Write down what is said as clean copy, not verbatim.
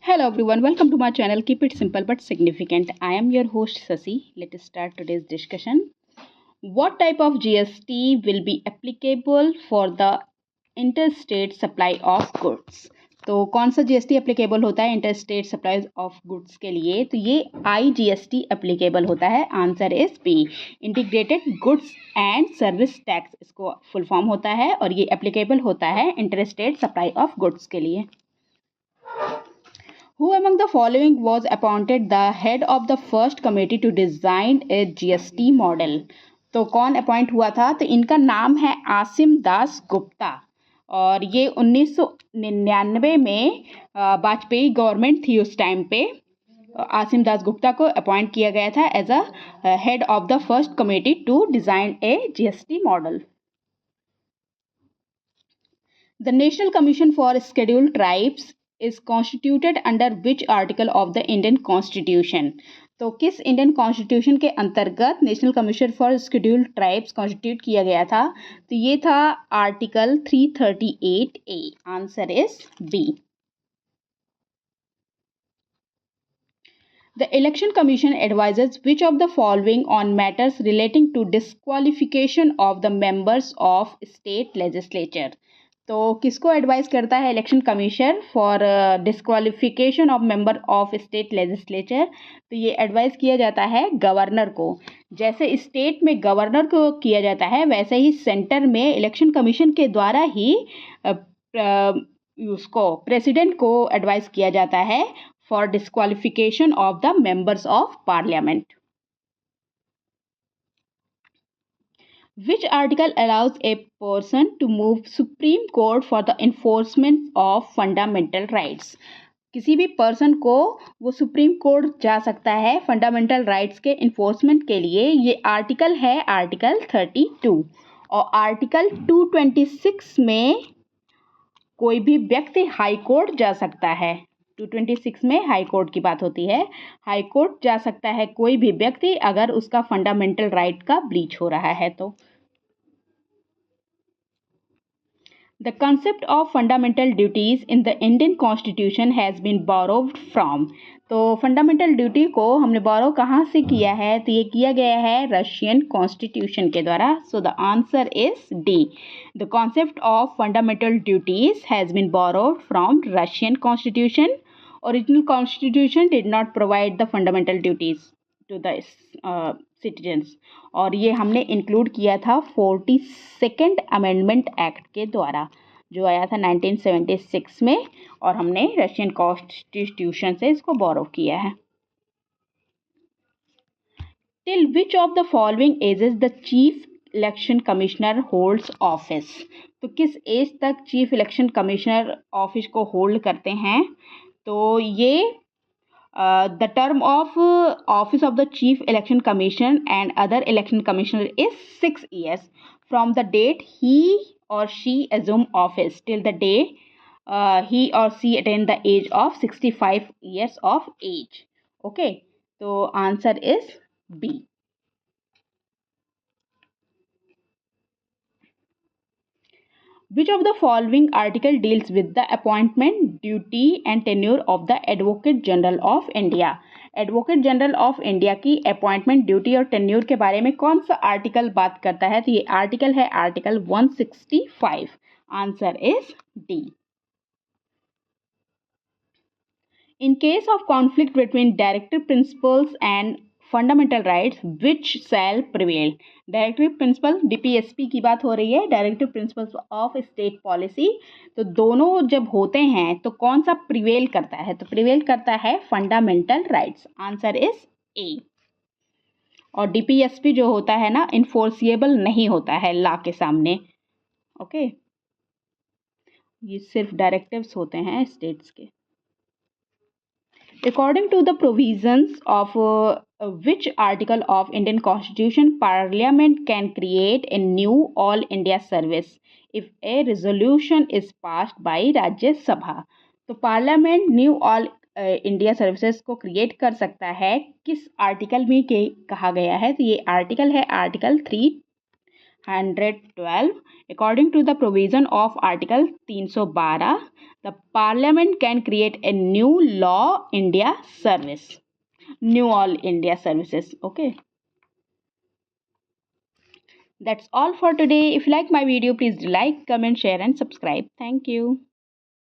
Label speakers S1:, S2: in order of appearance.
S1: Hello everyone, welcome to my channel. Keep it simple but significant. I am your host Sasi. Let us start today's discussion. What type of GST will be applicable for the interstate supply of goods? तो कौन सा GST applicable होता है interstate supply of goods के लिए? तो ये IGST applicable होता है. Answer is B, integrated goods and service tax इसको फुल फॉर्म होता है और ये एप्लीकेबल होता है इंटरस्टेट सप्लाई ऑफ गुड्स के लिए. Who among the following was appointed the head of the first committee to design a GST model? तो कौन अपॉइंट हुआ था? तो इनका नाम है आसिम दास गुप्ता और ये 1999 में वाजपेयी गवर्नमेंट थी उस टाइम पे. आसिम दास गुप्ता को अपॉइंट किया गया था as a head of the first committee to design a GST model. The National Commission for Scheduled Tribes is constituted under which article of the Indian Constitution? तो किस इंडियन कॉन्स्टिट्यूशन के अंतर्गत national commission for scheduled tribes constitute किया गया था? तो ये था article 338A. Answer is B. The Election Commission advises which of the following on matters relating to disqualification of the members of state legislature? तो किसको एडवाइस करता है election commission for disqualification of member of state legislature? तो ये advice किया जाता है governor को. जैसे स्टेट में गवर्नर को किया जाता है वैसे ही सेंटर में इलेक्शन कमीशन के द्वारा ही उसको प्रेसिडेंट को एडवाइस किया जाता है for disqualification of the members of parliament. Which article allows a person to move Supreme Court for the enforcement of fundamental rights? किसी भी पर्सन को वो सुप्रीम कोर्ट जा सकता है फंडामेंटल राइट्स के इन्फोर्समेंट के लिए. ये आर्टिकल है आर्टिकल 32 और आर्टिकल 226 में कोई भी व्यक्ति हाई कोर्ट जा सकता है. 226 में हाई कोर्ट की बात होती है. हाई कोर्ट जा सकता है कोई भी व्यक्ति अगर उसका फंडामेंटल राइट का ब्रीच हो रहा है तो. The concept of fundamental duties in the Indian Constitution has been borrowed from. तो फंडामेंटल ड्यूटी को हमने बोरो कहाँ से किया है? तो ये किया गया है रशियन कॉन्स्टिट्यूशन के द्वारा. So the answer is D. The concept of fundamental duties has been borrowed from Russian constitution. Original constitution did not provide the fundamental duties to the citizens और ये हमने इंक्लूड किया था 42nd अमेंडमेंट एक्ट के द्वारा जो आया था 1976 में और हमने रशियन कॉन्स्टिट्यूशन से इसको बोरो किया है. Till which of the following ages the chief election commissioner holds office? तो किस एज तक चीफ इलेक्शन कमिश्नर ऑफिस को होल्ड करते हैं? तो ये the term of office of the chief election commission and other election commissioner is 6 years from the date he or she assume office till the day he or she attain the age of 65 years of age. Okay, so answer is B. Which of the following article deals with the appointment, duty and tenure of the Advocate General of India? Advocate general of India की appointment, duty और tenure के बारे में कौन सा article बात करता है? तो ये आर्टिकल है article 165. Answer is D. In case of conflict between directive principles and fundamental rights which shall prevail? Directive principle DPSP की बात हो रही है, directive principles of state policy. तो दोनों जब होते हैं तो कौन सा प्रिवेल करता है? तो प्रिवेल करता है fundamental rights. Answer is a. और डीपीएसपी जो होता है ना इन्फोर्सिएबल नहीं होता है लॉ के सामने. ओके, ये सिर्फ डायरेक्टिव्स होते हैं स्टेट्स के. According to the provisions of which article of Indian Constitution, Parliament can create a new All India Service if a resolution is passed by Rajya Sabha. तो parliament knew all India services को create कर सकता है किस article में के कहा गया है? तो ये आर्टिकल है article 112, according to the provision of Article 312, the Parliament can create a new law India service, new all India services. Okay, that's all for today. If you like my video, please like, comment, share and subscribe. Thank you.